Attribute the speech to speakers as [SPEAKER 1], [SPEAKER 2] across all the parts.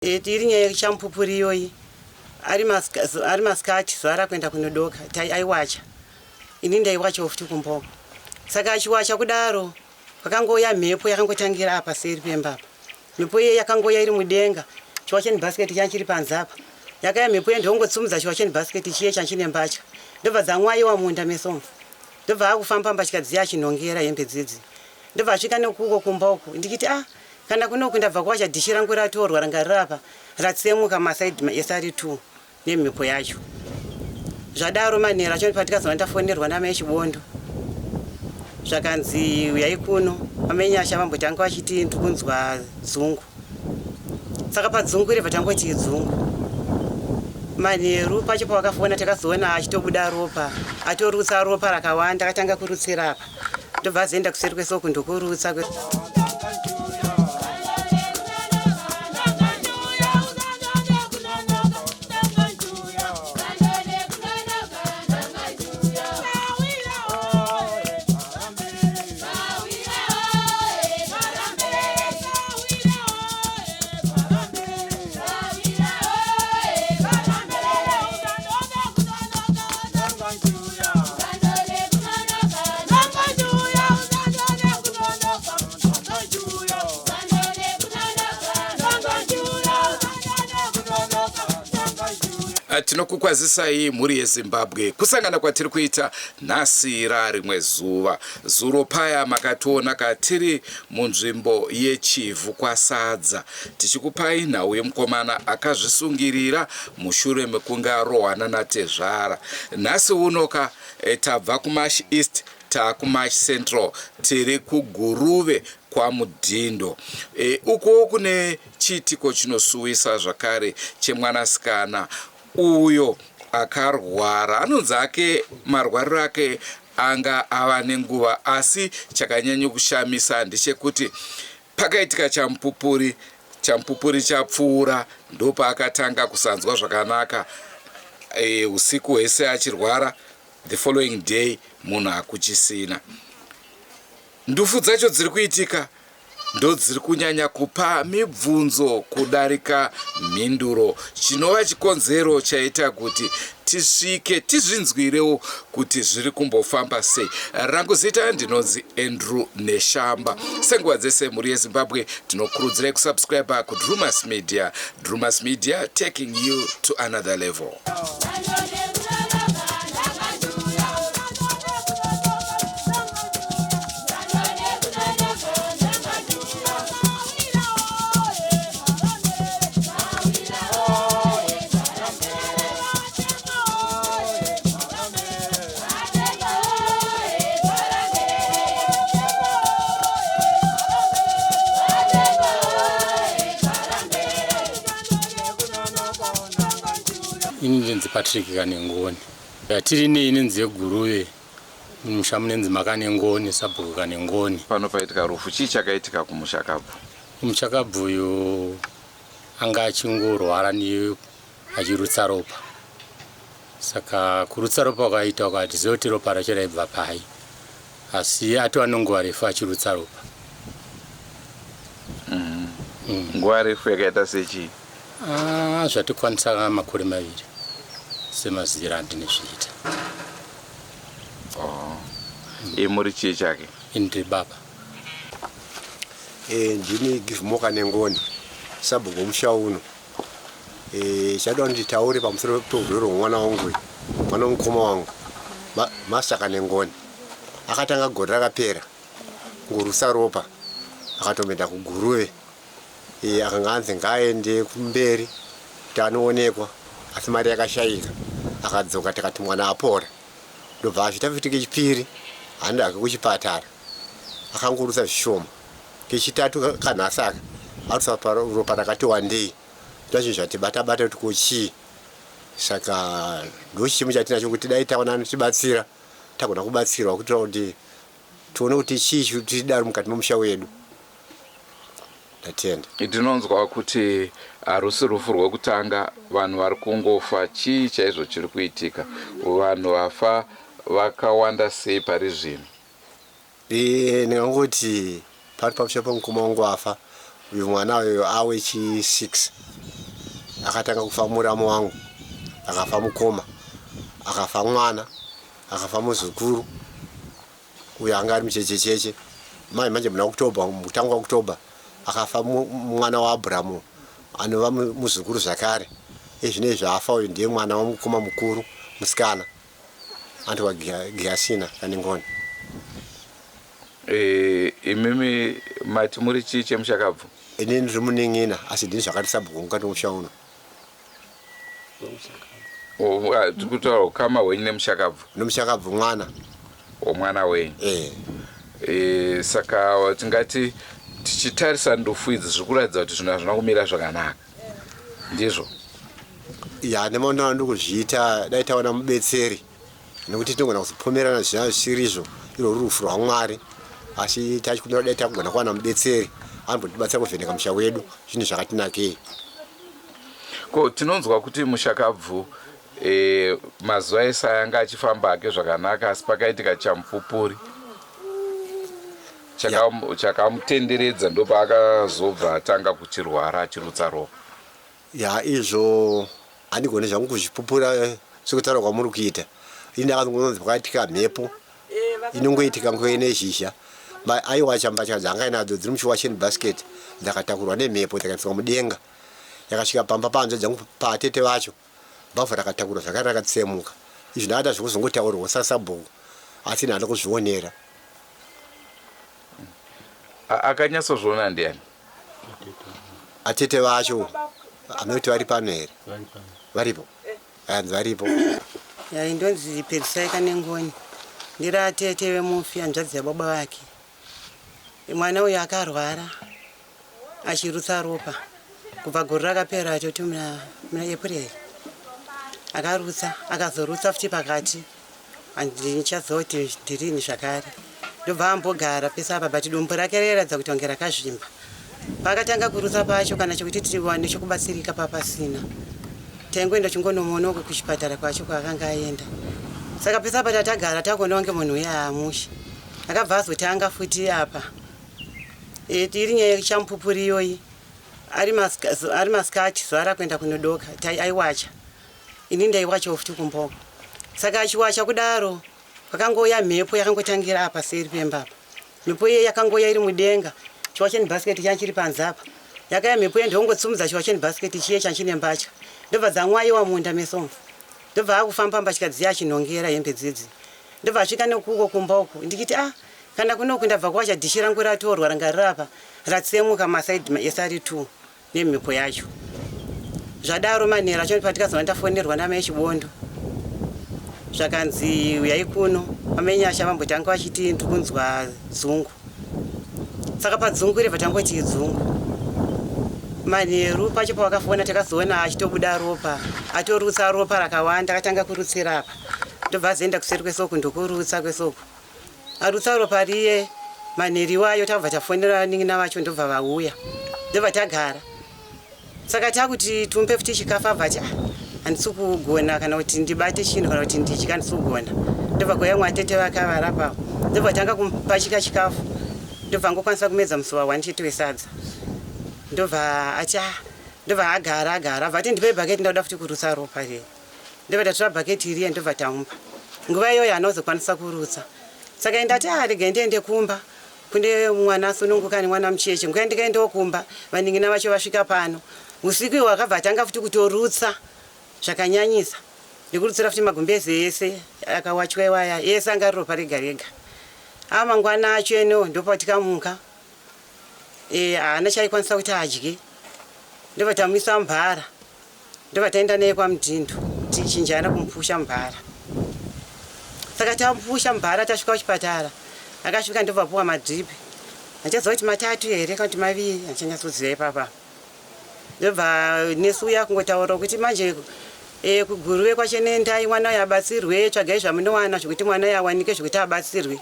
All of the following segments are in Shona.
[SPEAKER 1] Tiri nyaya yechampupuri iyoyi ari masikati zvara kuenda kunodoka aiwacha ini ndaiwachawo futi kumboko saka achiwacha kudaro pakangouya mhepo yakangotangira apa seri pemba apa mhepo iye yakangoya iri mudenga chiwacheni bhasiketi chanchiri panze apa yakaya mhepo ndongotsumudza chiwacheni bhasiketi chiye chanchine mbatya ndobva dzamwaiwa munda mesomva ndobva akufamba mbatya dziya achinhongera hembe dzidzi ndobva asvika nekuko kumba uku ndichiti kana kunoku ndabva kuwacha dhishi rangu ratorwa ranga rirapa ratsemuka masaidi esari 2 nemhepo yacho zvadaro manhero acho patikazova ndafonerwa namai Chibondo zvakanzi uyai kuno vamenyasha vambotanga vachiti ndikunzwa dzungu saka padzungu rebva tangoti dzungu manheru pacho pavakafona takazoona achitobuda ropa atorutsa ropa rakawanda akatanga kurutsira apa ndobva azoenda kuseri kwesoko ndokurutsa
[SPEAKER 2] Tinokukwazisai mhuri yeZimbabwe kusangana kwatiri kuita nhasi rarimwe zuva zuro paya makatoona katiri munzvimbo yeChivhu kwasadza tichikupai nhau yemukomana akazvisungirira mushure mekunge arohwana naTezvara. Nhasi unoka tabva kuMash East takuMash Central tiri kuGuruve kwaMudhindo. Uko kune chiitiko chinosuwisa zvakare chemwanasikana uyo akarwara anonzi ake marwariro ake anga ava nenguva asi chakanyanya kushamisa ndechekuti pakaitika champupuri chapfuura ndopa akatanga kusanzwa zvakanaka usiku hwese achirwara the following day munhu akuchisina. Ndufu dzacho dziri kuitika ndo dziri kunyanya kupa mibvunzo kudarika mhinduro chinova chikonzero chaita kuti tisvike tizvinzwirewo kuti zviri kumbofamba sei. Rangu zita ndinonzi Andrew Neshamba. Senguva dzese mhuri yeZimbabwe tinokurudzirai kusubscribe kuDrumas Media. Drumas Media taking you to another level.
[SPEAKER 3] Inenzi Patrick Kanengoni. Tiri neinenzi yeGuruve. Musha munenzi Makanengoni, Sabhuku Kanengoni.
[SPEAKER 2] Pano paitika rufu chii chakaitika kuMushakabvu?
[SPEAKER 3] Mushakabvu uyu anga achingorwara achirutsa ropa. Saka kurutsa ropa kwakaita wakati zoti ropa racho raibva pai. Asi atova nenguva refu achirutsa ropa.
[SPEAKER 2] Nguva refu yakaita sechi?
[SPEAKER 3] Zvatikwanisa makore 2 semazira andinezviita.
[SPEAKER 2] Muri chii chake?
[SPEAKER 3] Indiri baba.
[SPEAKER 4] Ndini Givumo Kanengoni, Sabhuku musha uno. Chada nditaure pamusoro peurwere hwemwana wangu, mwana womukoma wangu, Master Kanengoni. Akatanga gore rakapera ngorutsa ropa akatomenda kuGuruve. Akanga anzi ngaende kumberi kuti anoonekwa asi mari yakashayika akadzoka tikati mwana apora ndobva azvitavitike chipiri handi ake kuchipatara akangorutsa zvishoma kechitatu kanhasi aka arutsa ropa rakati wandei ndazvo zvatibata-bata kuti kochii saka ndochichimo chatinacho kuti dai taona anotibatsira tagona kubatsirwa kuitira kuti tione kuti chii chiri tidaro mukati memusha wedu.
[SPEAKER 2] Ndinonzwa kuti harusi rufu rwekutanga vanhu vari kungofa. Chii chaizvo chiri kuitika? Vanhu vafa vakawanda sei pari zvino?
[SPEAKER 4] Ndingangoti pari pamusha pemukoma wangu afa uyu mwana uyu awe chi6 akatanga kufa muramu wangu, akafa mukoma, akafa mwana, akafa muzukuru uyo anga ari muchechecheche. Manje muna Oktoba, mutango wa Oktoba akafa mwana wa Abrahamu anova muzukuru zvakare. Izvinezvi afa uyu ndiye mwana wamukoma mukuru musikana anti wa Giasina Kanengoni.
[SPEAKER 2] Imimi mati muri chii chemushakabvu?
[SPEAKER 4] Ini ndiri muning'ina asi ndini zvakati sabhuku mukati momusha uno.
[SPEAKER 2] Tikutaura ukama hwenyu nemushakabvu?
[SPEAKER 4] Nemushakabvu mwana
[SPEAKER 2] womwana wenyu. Saka tingati tichitarisa ndofu idzi zviri kuratidza kuti zvinhu hazvina kumira zvakanaka, ndizvo?
[SPEAKER 4] Ya, nemaona ndikuzviita dai taona mubetseri, nekuti tinogona kuzopomerana zvina zvisirizvo, iro rufu rwaMwari, asi tachikumbira dai tagona kuwana mubetseri anotibatsira kuvheneka musha wedu, zvinhu zvakatinakei.
[SPEAKER 2] Ko tinonzwa kuti mushakabvu mazuva ese anga achifamba hake zvakanaka, asi pakaitika chamupupuri chakamutenderedza ndopaakazobva atanga kuchirwara achirutsa ropa.
[SPEAKER 4] Ya, izvo handigoni zvangu kuzvipupura sekutaura kwamuri kuita. Ini akazongonzi pakaitika mhepo inongoitika nguva ine zhizha. Aiwa chambatya dzanga inadzo dziri muchiwasheni basket dzakatakurwa nemhepo dzikaiswa mudenga, yakasvika pamba panze dzangu patete vacho bhavhu rakatakurwa zvakare rakatsemuka. Izvi ndada zvekuzongotaurwa sasabhuku asi ndada kuzvionera.
[SPEAKER 2] Akanyatsozviona ndiani?
[SPEAKER 4] Atete vacho anoti vari pano here? Varipo? Hanzi varipo.
[SPEAKER 1] Ndonzi Perisai Kanengoni, ndiri atete vemufi hanzvadzi yababa vake. Mwana uyu akarwara achirutsa ropa kubva gore rakapera toti muna April. Akarutsa akazorutsa futi pakati, handichaziva kuti ndirini zvakare. Ndobva ambogara pese apa but dumbu rake rairatidza kuti wange rakazvimba. Pakatanga kurutsa pacho kana chokuti tiwane chokubatsirika papasina. Taingoenda chingonomuona kuchipatara kwacho kwaakanga aenda. Saka pese apa tatagara takuona kunge munhu uya haamushi. Akabva azotanga futi apa. Iri nyaya yechamupupuri iyoyi ari masikati zuva rakuenda kunodoka aiwacha. Ini ndaiwachawo futi kumboko. Saka achiwacha kudaro kwakangouya mhepo yakangotangira apa seri pemba apa. Mhepo iye yakangoya iri mudenga, chiwasheni basket chanchiri panze apa. Yakaya mhepo iye ndongotsumudza chiwasheni basket chiye chanchine mbatya. Ndobva dzamwaiwa munda mesomfu. Ndobva akufamba mbatya dziya achinongera hembe dzidzi. Ndobva asvika nekuko kumba uku ndikiti kana kunoku ndabva kuwacha dhishi rangu ratorwa ranga rirapa ratsemuka masaidi esari 2 nemhepo yacho. Zvadaro manhero acho patikazova ndafonerwa namai Chibondo. Zvakanzi uyai kuno vamenyasha vambotanga vachiti ndikunzwa dzungu. Saka padzungu rebva tangoti dzungu. Manheru pacho pawakafona takazoona achitobuda ropa, atorutsa ropa rakawanda, akatanga kurutsira apa. Ndobva azoenda kuseri kwesoko ndokurutsa kwesoko. Arutsa ropa riye manheri wayo tabva tafonera ningina vacho ndobva vauya. Ndobva tagara. Saka takuti tumpe futi chikafu abva handisi kugona kana kuti ndibate chinhu kana kuti ndidye handisi kugona. Ndobva kwauya mwatete vakavara pawo. Ndobva tanga kumupachika chikafu. Ndobva ngokwanisa kumedza musuwa 1 chete wesadza. Ndobva ndobva agara abva ati ndipe bhaketi ndauda futi kurutsa ropa riye. Ndobva tatora bhaketi iriye ndobva tamupa. Nguva iyoyo haanozokwanisa kurutsa. Saka ndati rega ndiende kumba kune mwana sununguka nemwana mucheche. Nguva ndikaendawo kumba vaningina vacho vasvika pano. Usiku ihwo akabva atanga futi kutorutsa zvakanyanyisa. Ndikurutsira futi magumbezi ese akawachwa iwaya ese anga ropa rega rega. Mangwana acho eno ndopatikamuka. Haana chaikwanisa kuti adye. Ndobva tamuisa Mbara. Ndobva taenda naye kwaMudhindo tichinjana kumupusha Mbara. Saka tamupusha Mbara tasvika kuchipatara. Akasvika ndobva apuwa madhipi. Handichaziva kuti 3 here kana kuti 2 handichanyatskuziva ipapa. Ndobva nesu uya kungotaura kuti manje kuguruve kwachenendai mwana uyu abatsirwe, tsvagai zvamunowana zvokuti mwana uyu awanike zvokuti abatsirwe.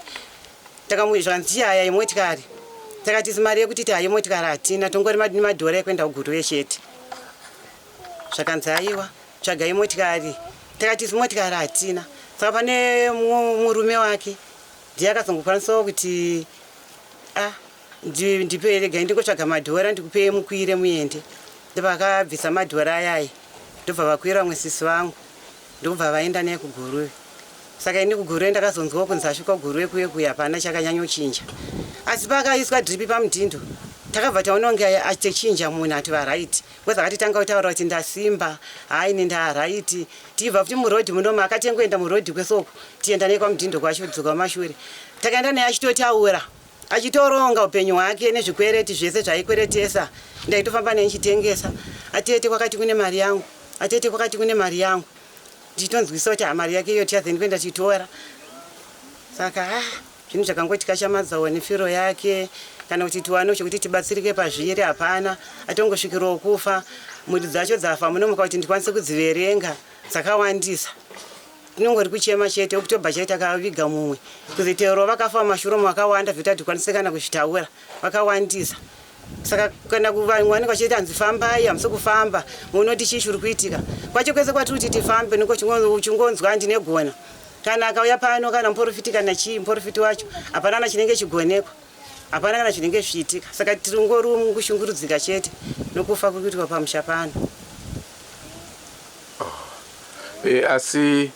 [SPEAKER 1] Takamuzvanzi haya yemotikari. Takati mari yekuti hayi motikari hatina, tongori madhora ekuenda kuguruve chete. Zvakanzi aiwa tsvagai motikari. Takati motikari hatina. Saka pane murume wake ndiye akazongokwanisawo kuti ndipe regai ndingotsvaga madhora ndikupei mukwire muende. ndopakabvisa madhora ayaya ndobva vakwira mwesisi vangu ndobva vaenda naye kuguruve. Saka ini kuguruve ndakazonzwawo kunzi asvika kuguruve kuye hapana chakanyanyochinja, asi pakaiswa dhiripi pamudhindo takabva taona kunge achichinja munhu ati varaiti kweza akatitanga kutaura kuti ndasimba haini ndaraiti tibva futi murodhi munoma akatengoenda murodhi kwesoko tienda naye kwamudhindo kwacho kudzoka mashure takaenda naye achitotaura achitoronga upenyu hwake nezvikwereti zvese zvaikweretesa ndaitofamba naye nchitengesa atete kwakati kune mari yangu atete kwakati kune mari yangu ndichitonzwisa kuti mari yake iyo tiazeni kuenda chitora. Saka zvinhu zvakangotikashamadzawo nefiro yake kana kuti tiwane chekuti tibatsirike pazviri hapana atongosvikirawo kufa mhuri dzacho dzafa munomuka kuti ndikwanise kudziverenga dzakawandisa inongori kuchema chete okutobva chaita kaviga mumwe kuzitero vakafa mashuromo vakawanda zvekuti hatikwanise kana kuzvitaura vakawandisa. Saka kana kuvawanika vachiita hanzi fambai hamisi kufamba munoti chii chiri kuitika kwacho kwese kwatiri kuti tifambe niko chingonzwa ndinegona kana akauya pano kana muprofiti kana chii muprofiti wacho hapana kana chinenge chigonekwa hapana kana chinenge zviitika. Saka tiri ngori kushungurudzika chete nokufa kuri kuitika pamusha pano.
[SPEAKER 2] Asi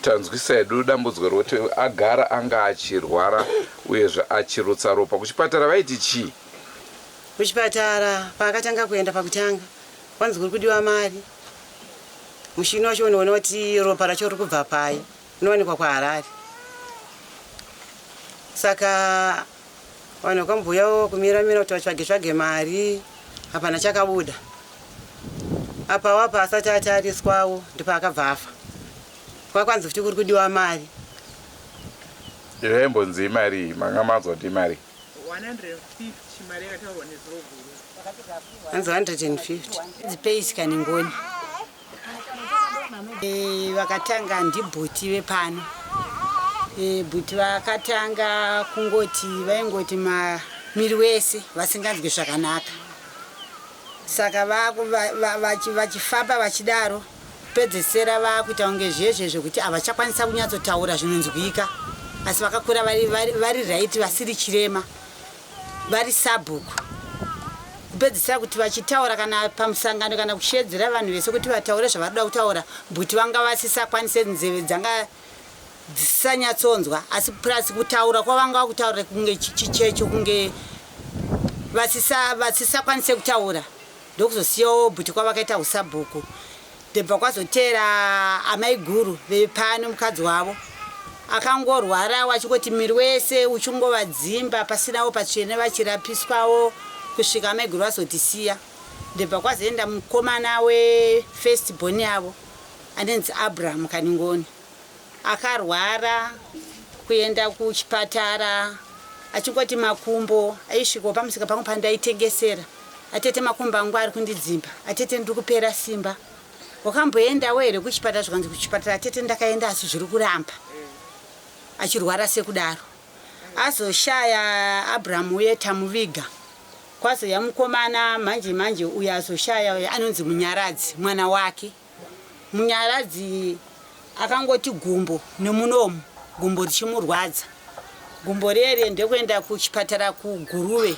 [SPEAKER 2] tanzwisa hedu dambudziko rekuti agara anga achirwara uyezve achirutsa ropa. Kuchipatara vaiti chii?
[SPEAKER 1] Kuchipatara paakatanga kuenda pakutanga kwanzi kuri kudiwa mari mushini wacho unoona kuti ropa racho riri kubva pai unowanikwa kwaHarare. Saka vanhu vakambobuyawo kumira kuti vatsvage mari hapana chakabuda. Apa wapa asati atariswawo ndipo akabva afa. Kwakwanzi futi kuri kudiwa mari.
[SPEAKER 2] Yaimbonzi mari manga manzwa kuti mari
[SPEAKER 5] 150 mari yakataurwa nezoroguru.
[SPEAKER 1] Anzi 150
[SPEAKER 6] dzipeisi kaningoni. Vakatanga ndibhuti vepano. Bhuti vakatanga kungoti vaingoti miri wese vasinganzwi zvakanaka. Saka vachifamba vachidaro pedzesera vakuita kunge zvezve zvekuti havachakwanisa kunyatsotaura zvinonzwika asi vakakura vari raiti vasiri chirema vari sabhuku kupedzesera kuti vachitaura kana pamusangano kana kushedzera vanhu vese kuti vataure zvavanoda kutaura bhuti vanga vasisakwanise nzeve dzanga dzisanyatsonzwa asi plus kutaura kwavanga kutaura kunge chichecho kunge vasisakwanise kutaura ndokuzosiyawo bhuti kwavakaita usabhuku. Ndebva kwazotera amai guru vepano mukadzi wavo akangorwara wachikoti miri wese uchingovadzimba pasinawo patsvene vachirapiswawo kusvika amai guru vazotisiya. Ndebva kwazoenda mukomana wefirst born yavo anenzi Abraham Kaningoni akarwara kuenda kuchipatara achingoti makumbo aisvikawo pamusika pangu pandaitengesera atete makumbo angu ari kundidzimba atete ndiri kupera simba. Wakamboendawo here kuchipatara zvikanzi kuchipatara atete ndakaenda asi zviri kuramba achirwara sekudaro. Azoshaya Abraham uye tamuviga kwazoya mukomana manje uyo azoshaya anonzi Munyaradzi mwana wake. Munyaradzi akangoti gumbo nemunomu gumbo richimurwadza. Gumbo rere ndekuenda kuchipatara kuguruve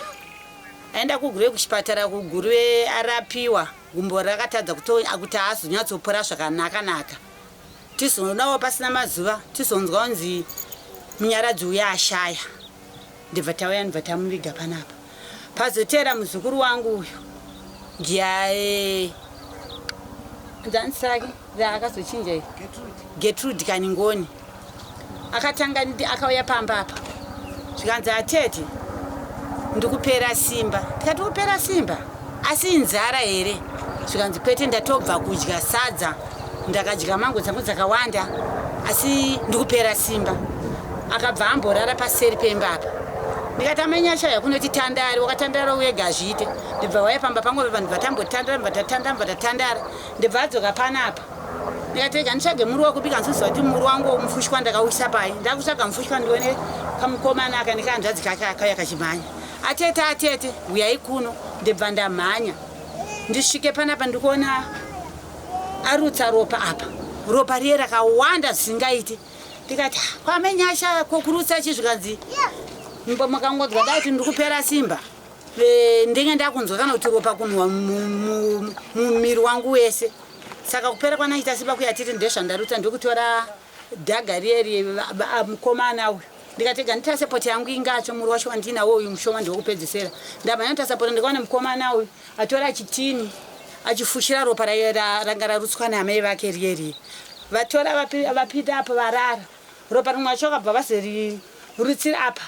[SPEAKER 6] aenda kuguruve kuchipatara kuguruve arapiwa gumbo rakatadza kuti haazonyatsopora zvakanaka. Tizoonawo pasina mazuva tizonzwa kunzi Munyaradzi uya ashaya. Ndibva tauya ndibva tamuviga panapa. Pazotera muzukuru wangu uyu ndiyaye nzanisake raakazochinja Gertrude Kaningoni akatanga akauya pamba apa zvikanzi atete ndikupera simba. Tikati kupera simba asi inzara here zvikanzi kwete ndatobva kudya sadza ndakadya mango dzangu dzakawanda asi ndikupera simba. Akabva amborara paseri pemba apa ndikati amenyashaya kunoti tandari wakatandara wega azviite. Ndibva waya pamba pangu vanhu vatatandara ndibva adzoka panapa ndikati nditsvage muri wakubika nzuzwa kuti muri wangu mufushwa ndakauisa pai ndakutsvaga mufushwa ndione kamukomana aka ndikanzvadzi kake akauya kachimhanya atete uyai kuno. Ndibva ndamhanya ndisvike panapa ndikuona arutsa ropa apa ropa riye rakawanda zvisingaiti. Ndikati kwamenyasha kokurutsa chi zvikanzi makangodzwa dai kuti ndikupera simba ndinge ndakunzwa kana kuti ropa kunwa mumiri wangu wese. Saka kupera kwanaita simba kuyatiti ndezvandaruta ndokutora dhaga riyeri mukomana uyu ndikatega ndita sapoti yangu ingacho muri wacho wandinawo uyu mushoma ndokupedzisera ndamanya ndita sapoti ndikaona mukomana uyu atora chitini achifushira ropa ranga rarutswa namai vake riyeri vatora vapinda apa varara ropa rimwe wacho vakabva vazeri rutsira apa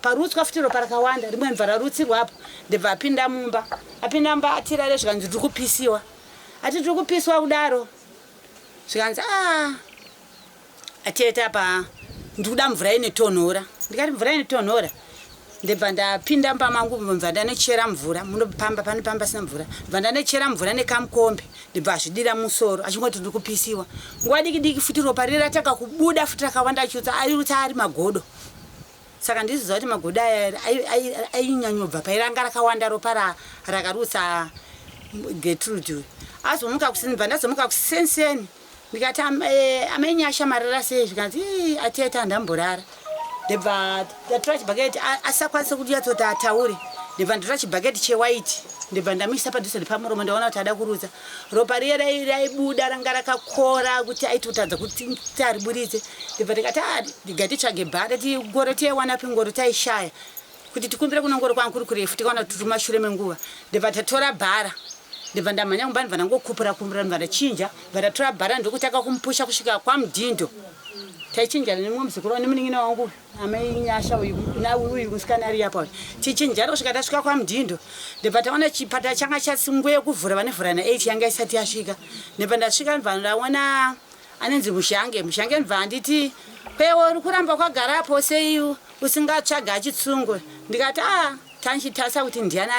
[SPEAKER 6] parutswa futi ropa rakawanda rimwe mbva rarutsirwa apo ndibva apinda mumba atirare zvikanzi ndiri kupisiwa ati tiri kupiswa kudaro zvikanzi ateta apa ndikuda mvura inotonhora ndikati mvura inotonhora ndibva ndapinda mumba mangu mva ndanochera mvura munopamba panopamba sina mvura bva ndanochera mvura nekamukombe ndibva azvidira musoro achingoti ndiri kupisiwa nguva diki diki futi ropa riri rataka kubuda futi rakawanda achitsa ari magodo. Saka ndiziva kuti magodo aya ainyanyobva pairanga rakawanda ropa rakarutsa Gertrude. Azomuka kusinibva ndazomuka kusenseni ndikati amenyasha marara sei zvikanzi ateta ndamborara ndibva ndatora chibhaketi asakwanisa kuti yatsoti ataure ndibva ndatora chibhaketi chewaiti ndibva ndamisa padhuze nepamuromo ndaona kuti ada kurutsa ropa riye raibuda ranga rakakora kuti aitotadza kuti tariburitse ndibva ndikati ngatitsvage bhara tigoro teiwana pingoro taishaya kuti tikumbire kuno ngoro kwangu kuri kurefu tikaona kuti tumashure menguva ndibva tatora bhara ndibva ndamhanya kumba ndibva ndangokupura ndibva ndachinja ndibva ndatora bhara ndokutaka kumupusha kusvika kwamudhindo taichinja nemumwe muzukuru nemunin'ina wangu amainyasha uyu musikana ari apa tichinja kusvika tasvika kwamudhindo ndibva taona chipatara changa chasinguye kuvhura vanevhura na8 yanga isati yasvika ndibva ndasvika ndibva ndaona anenzi mushange ndibva handiti kwewo uri kuramba kwagarapo sei usingatsvaga achitsungwe ndikati tanchitasa kuti ndiani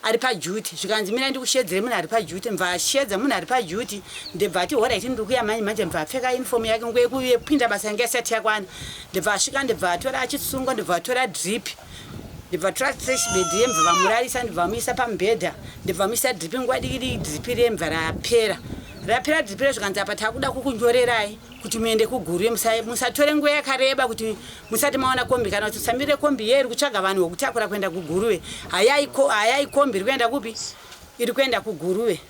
[SPEAKER 6] ari pajuti zvikanzi mina ndikushedzere munhu ari pajuti mbva ashedza munhu ari pajuti ndibva ati oraiti ndiri kuya manje mbva apfeka uniform yake nguyepinda basa yange asati yakwana ndibva asvika ndibva atora achitsungwa ndibva atora drip ndibva atora trashbed yemva vamurarisa ndibva vamuisa pamubhedha ndibva vamuisa drip nguva diki drip remva rapera drip zvikanzi apa takuda kukunyorerai kuti muende kuguru musatore nguva yakareba kuti musati maona kombi kana kuti samire kombi yeri kutsvaga vanhu vokutakura kuenda kuguruve hayai kombi iri kuenda kupi iri kuenda kuguruve.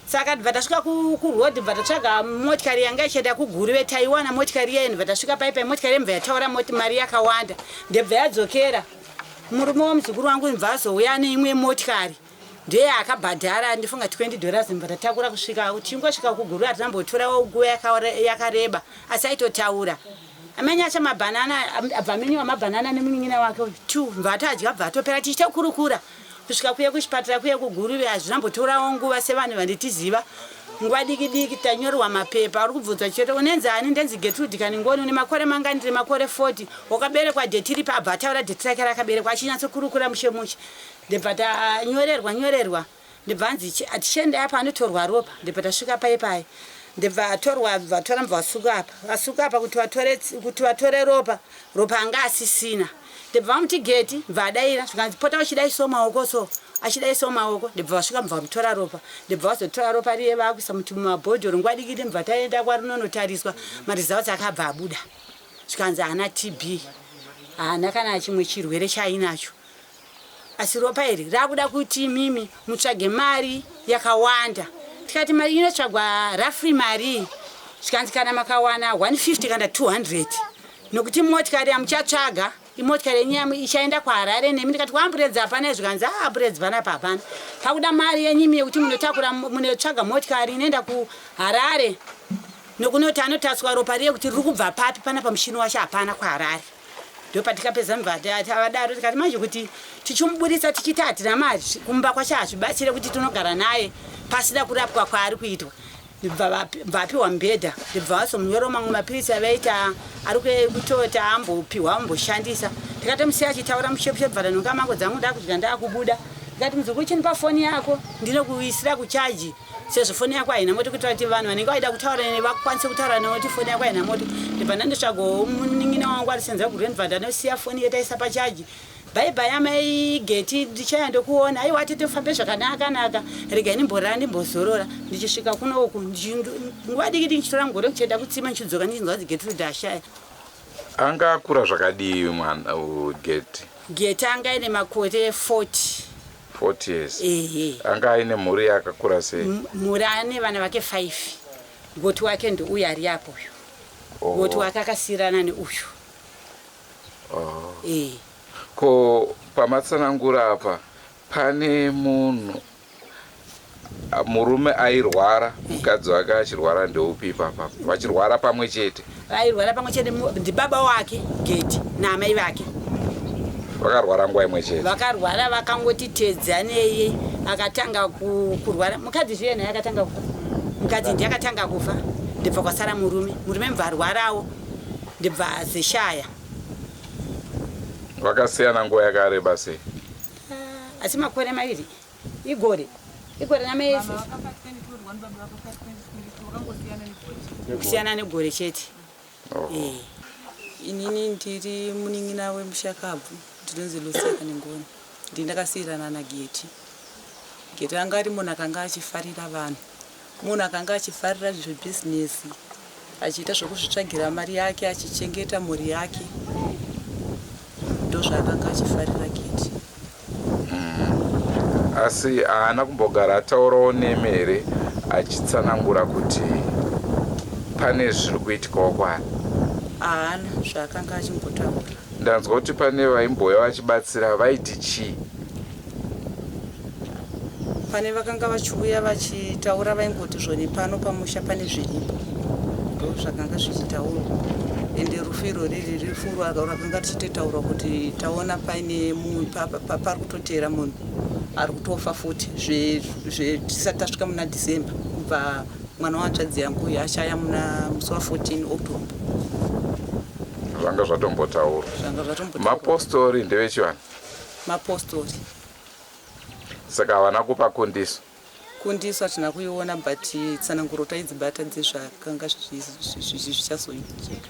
[SPEAKER 6] Saka ndibva tasvika kurodi ndibva tatsvaga motikari yanga ichienda kuguruve taiwana motikari yeye ndibva tasvika paipai motikari yemva yataura mari yakawanda ndibva yadzokera murume womuzukuru wangu ndibva azouya neimwe motikari ndiye akabhadhara ndifunga $20 mbva tatakura kusvika tingosvika kuguru atinambotorawo nguva yakareba asi aitotaura amenyasha mabhanana abva amenyiwa mabhanana nemunin'ina wake 2 mbva atadya abva atopera tichitokurukura kusvika kuye kuchipatara kuye kuguruve hazvinambotorawo nguva sevanhu vanditiziva nguva diki diki tanyorerwa mapepa ari kubvunzwa chete unenzi ani ndenzi Gertrude Kaningoni une makore mangani ndiri makore 40 wakaberekwa dheti ripa abva ataura dheti rake rakaberekwa achinyatsokurukura mushe ndibva tanyorerwa ndibva anzi atichende apa anotorwa ropa ndibva tasvika paipai ndibva atorwa vatora mbva vasuka apa kuti vatore ropa anga asisina ndibva vamuti geti mbva adaira zvikanzi pota vachidaiso maoko so achidaiso maoko ndibva vasvika mbva vamutora ropa ndibva vazotora ropa riye vakuisa muti mumabhodhoro nguva dikiti mbva taenda kwarinonotariswa marizauti akabva abuda zvikanzi haana TB haana kana chimwe chirwere chainacho asi ropa iri rakuda kuti mimi mutsvage mari yakawanda tikati mari inotsvagwa rafri mari zvikanzi kana makawana 150 kana 200 nokuti motikari yamuchatsvaga imotikari yenyu ichaenda kuHarare nemi ndikati kuamburedzi hapana zvikanzi amburedzi panapa hapana pakuda mari yenyimi yekuti munotsvaga motikari inoenda kuHarare nokunoti anotariswa ropa riye kuti riri kubva papi panapa mushini wacho hapana kuHarare ndopatikapedza mvadaro tikati manje kuti tichimuburitsa tichiti hatina mari kumba kwacho hazvibatsire kuti tinogara naye pasina kurapwa kwaari kuitwa ndibva vapiwa mubhedha ndibva vazomunyoro mamwe mapirisi avaita ari kutota ambopiwa amboshandisa tikati musiya achitaura mushepushe bva ranonga mango dzangu ndakudya ndakubuda ndikati muzukuru chinipa foni yako ndinokuisira kuchaji sezvo foni yako haina moto kuitira kuti vanhu vanenge vaida kutaura nene vakwanise kutaura nekuti foni yako haina moto ndibva ndandotsvaga munin'ina wangu arisenza kurwe ndibva ndanosiya foni yetaisa pachaji bhaibhai amai geti ndichaya ndokuona aiwa titofambe zvakanaka regai ndimborara ndimbozorora ndichisvika kuno uku nguva diki ndichitora mugore kuchenda kutsima ndichidzoka ndichinzwa kuti Gertrude ashaya
[SPEAKER 2] anga akura zvakadii mwana Geti?
[SPEAKER 6] Geti anga aine makore 40
[SPEAKER 2] years.
[SPEAKER 6] ehe
[SPEAKER 2] Anga aine mhuri yakakura sei?
[SPEAKER 6] mhuri ane vana vake 5 goti wake ndouyu ari apo uyu goti wake akasiyirana neuyu
[SPEAKER 2] ko pamatsanangura apa pane munhu murume airwara mukadzi wake achirwara ndeupi ipapa? Vachirwara pamwe chete?
[SPEAKER 6] vairwara pamwe chete ndibaba wake Geti naamai vake
[SPEAKER 2] vakarwara nguva imwe chete?
[SPEAKER 6] vakarwara vakangoti tedzanei akatanga kurwara mukadzi zviye naye akatanga kufa mukadzi ndiye akatanga kufa ndibva kwasara murume mubva arwarawo ndibva azeshaya
[SPEAKER 2] vakasiyana nguva yakareba sei?
[SPEAKER 6] asi makore 2 igore namaese kusiyana negore chete.
[SPEAKER 5] Inini ndiri munin'ina wemushakabvu ndinonzi Lucia Kanengoni. Ndakasiyirana naGeti. Geti anga ari munhu akanga achifarira vanhu, munhu akanga achifarira zvebhizinesi, achiita zvokuzvitsvagira mari yake, achichengeta mhuri yake. Ndozvaakanga achifarira Geti.
[SPEAKER 2] Asi haana kumbogara ataurawo nemi here achitsanangura kuti pane zviri kuitikawo kwaari?
[SPEAKER 5] Haana zvaakanga achimbotaura.
[SPEAKER 2] Ndanzwa kuti pane vaimbouya vachibatsira, vaiti chii?
[SPEAKER 5] Pane vakanga vachiuya vachitaura vaingoti zvoni pano pamusha pane zviripo. Ndo zvakanga zvichitaurwa. Ende rufu irori ririfu rakanga tichitaura kuti taona paine munhu pari kutotera munhu ari kutofa futi tisati tasvika muna December kubva mwana watsvadzi yangu yashaya muna musi wa14 October.
[SPEAKER 2] Zvanga zvatombotaurwa. Mapostori ndevechivana?
[SPEAKER 5] Mapostori.
[SPEAKER 2] Saka havana kupa kundiso?
[SPEAKER 5] Kundiso hatina kuiona, but tsananguro taidzibata dzezvakanga zvichazoitika.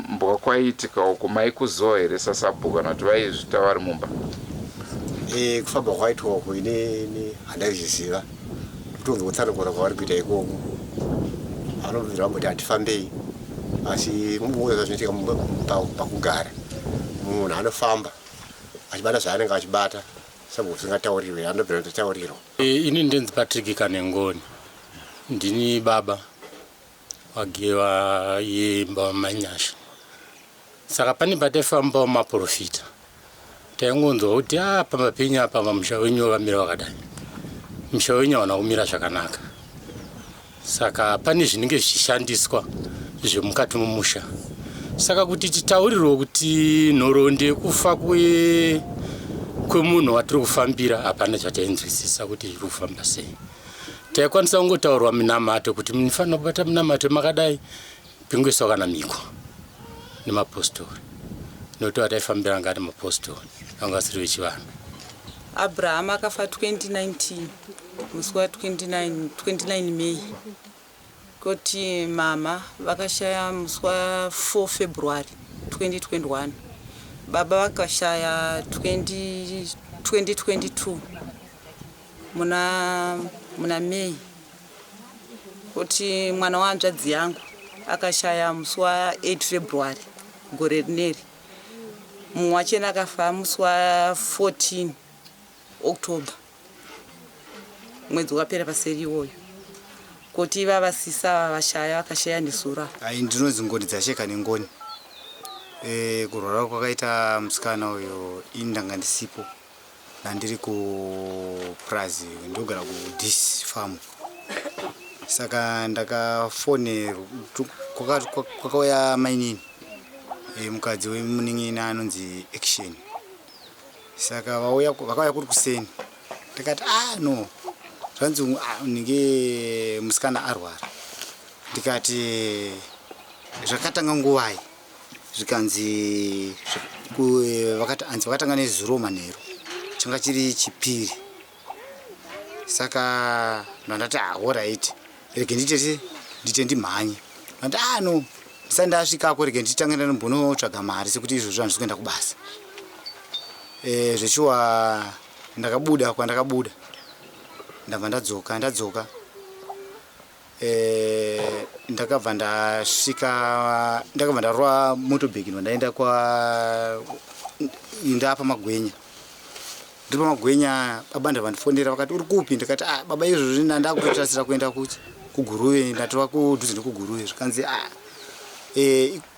[SPEAKER 2] Mbwa kwaitikawo kumaikuzowa here sasabhuku kana kuti vaizvita vari mumba?
[SPEAKER 4] Kufamba kwaitwa uku inini handazviziva. Kutonge kutsanangura kwavari kuita ikoko. Anobvira vamboti hatifambei. Asi mumwe zvinoitika pakugara. Munhu anofamba achibata zvaanenge achibata. Sabhuku zvisingatauriwe, anobvira kutotaurirwa.
[SPEAKER 3] Ini ndinzi Patrick Kanengoni. Ndini baba wagewa yemba Manyasha. Saka pane patefamba maprofita. Taingonzwa kuti pamapenya apa pamusha wenyu vamira vakadai. Musha wenyu hauna kumira zvakanaka. Saka pane zvinenge zvichishandiswa zvemukati mumusha. Saka kuti titaurirwe kuti nhoroondo kufa kwemunhu watiri kufambira hapana zvatainzwisisa kuti zviri kufamba sei. Taikwanisa kungotaurwa minamato kuti munofanira kubata minamato makadai pingoiswa kana miko nemapostori. Nokuti wataifambira ngati mapostori anga asiri vechivana.
[SPEAKER 5] Abraham akafa 2019 musi wa 29 May. Kuti mama vakashaya musi wa 4 February 2021. Baba vakashaya 2022 muna May. Kuti mwana wanzvadzi yangu akashaya musi wa 8 February gore rineri. Mumwe wachena akafa musi wa 14 October mwedzi wakapera paseri iwoyo. Kuti vavasisa vashaya vakashaya nesura.
[SPEAKER 7] Ndinonzi Ngoni Kanengoni. Kurwara kwakaita musikana uyo indanga ndisipo. Ndandiri kuPrazi ndogara kuDis farm. Saka ndakafone kwakauya mainini. Mukadzi wemunin'ina anonzi Action. Saka vakauya kuri kuseni. Ndikati no. Zvanzi ninge musikana arwara. Ndikati zvakatanga nguvai. Zvikanzi vakatanga nezuro manheru. Changa chiri chipiri. Saka ndandati alright. Rege ndite ndimhanye. Ndati no. Ndasvikako rege nditangana nombonotsvaga mari sekuti izvozvo handisi kuenda kubasa. Zvechiwa ndakabuda ndabva ndadzoka. ndakabva ndarwa motobheki ndaenda ndapa Magwenya. Ndipo Magwenya baba ndavandifondera vakati uri kupi, ndikati baba izvozvi ndakutotasira kuenda kuGuruve, ndatova kudhuze nekuGuruve. Zvikanzi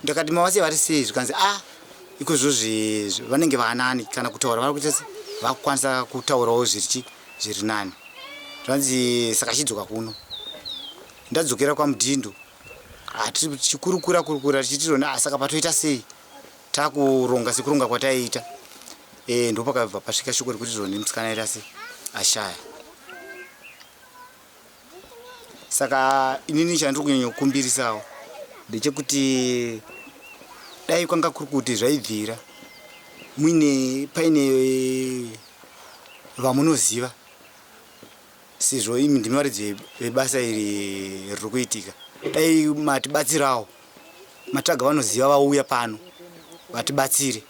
[SPEAKER 7] ndakati mavasi vari sei, zvikanzi iko zvozvi vanenge vanani kana kutaura vari kuita vakukwanisa kutaurawo zviri nani. Zvanzi saka chidzoka kuno ndadzokera kwaMudhindo tichikurukura tichitizona saka patoita sei takuronga sekuronga kwataiita. Ndo pakabva pasvika shoko rekuti zvoni musikana aita sei ashaya. Saka inini chandiri kunyanya kukumbirisawo ndechekuti dai kwanga kuri kuti zvaibvira paine vamunoziva sezvo imi ndimi varidzi vebasa iri riri kuitika, dai matibatsirawo mataga vanoziva vauya pano vatibatsire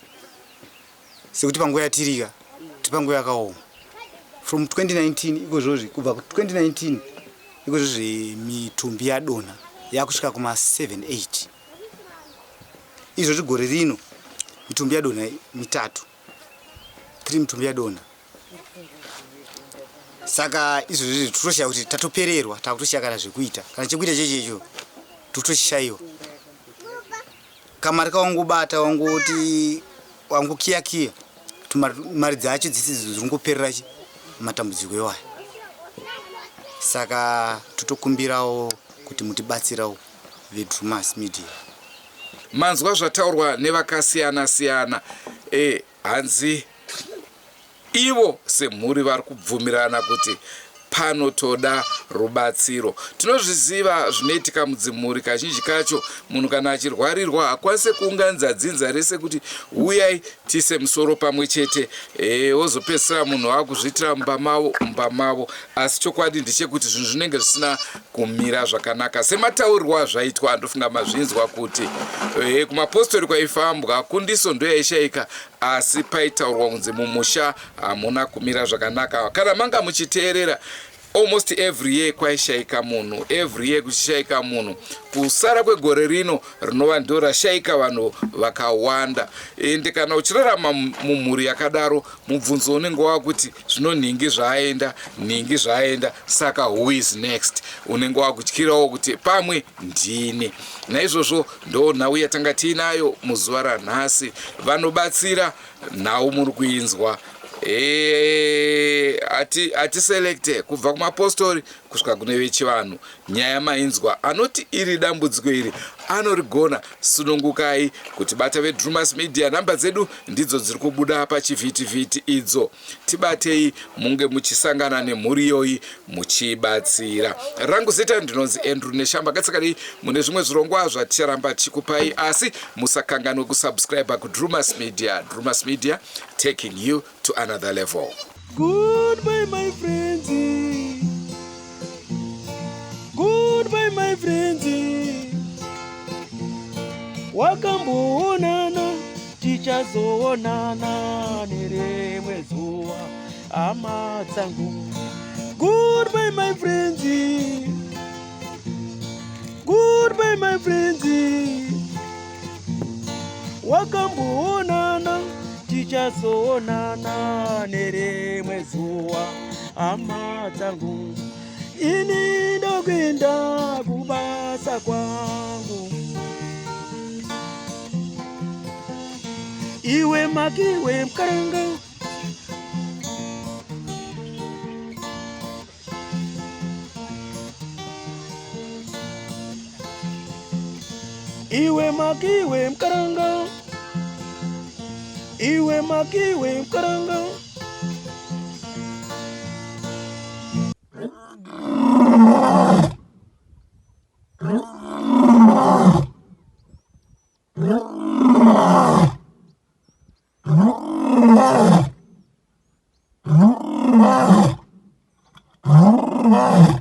[SPEAKER 7] sekuti panguva yatirika tipanguva yakaoma. From 2019 ikozvozvi kubva 2019 ikozvozvi mitumbi yadonha yakusvika kuma 7-8. Izvozvi gore rino mitumbi yadonha 3 mitumbi yadonha. Saka izvozvi totoshaya kuti tatopererwa, takutoshaya kana zvekuita, kana chekuita chechecho totoshayiwa. Kamari kawangobata wangoti wangokiya mari dzacho dzisidzo dziringoperera matambudziko iwaya. Saka totokumbirawo kuti mutibatsirawo veDrumas Media.
[SPEAKER 2] Manzwa zvataurwa nevakasiyana-siyana. Hanzi ivo semhuri vari kubvumirana kuti panotoda rubatsiro. Tinozviziva zvinoitika mudzimhuri kazhinji kacho munhu kana achirwarirwa hakwanise kuunganidza dzinza rese kuti uyai tise musoro pamwe chete, wozopedzisira munhu wakuzviitira mumba mavo. Asi chokwadi ndechekuti zvinhu zvinenge zvisina kumira zvakanaka semataurirwo azvaitwa. Handofunga mazvinzwa kuti kumapostori kwaifambwa kundiso ndo yaishayika, asi paitaurwa kunzi mumusha hamuna kumira zvakanaka. Kana manga muchiteerera almost every year kwaishayika munhu, every year kuchishayika munhu. Kusara kwegore rino rinova ndo rashayika vanhu vakawanda. Ende kana uchirarama mumhuri yakadaro, mubvunzo unenge wakuti zvino nhingi zvaenda, saka who is next? Unenge wakutyirawo kuti pamwe ndini. Naizvozvo ndo nhau yatanga tiinayo muzuva ranhasi. Vanobatsira nhau muri kuinzwa. Atiselekte kubva kumapostori kusvika kune vechivanhu. Nyaya mainzwa anoti iri dambudziko iri anorigona. Sunungukai kuti bata veDrumas Media. Namba dzedu ndidzo dziri kubuda pachivhitivhiti idzo. Tibatei munge muchisangana nemhuri iyoyi muchibatsira. Rangu zita ndinonzi Andrew Neshamba. Katsikadei mune zvimwe zvirongwa zvaticharamba tichikupai, asi musakanganwe kusubscribe kuDrumas Media. Drumas Media, taking you to another level.
[SPEAKER 8] Goodbye my friends. Goodbye my friends. Wakamboonana tichazoonana nerimwe zuva hama dzangu. Goodbye my friends. Goodbye my friends. Wakamboonana tichazoonana nerimwe zuva hama dzangu. Ini ndokuenda kubasa kwangu. Iwe makiwe mkaranga. Iwe makiwe mkaranga. Iwe makiwe mkaranga.
[SPEAKER 9] Oh,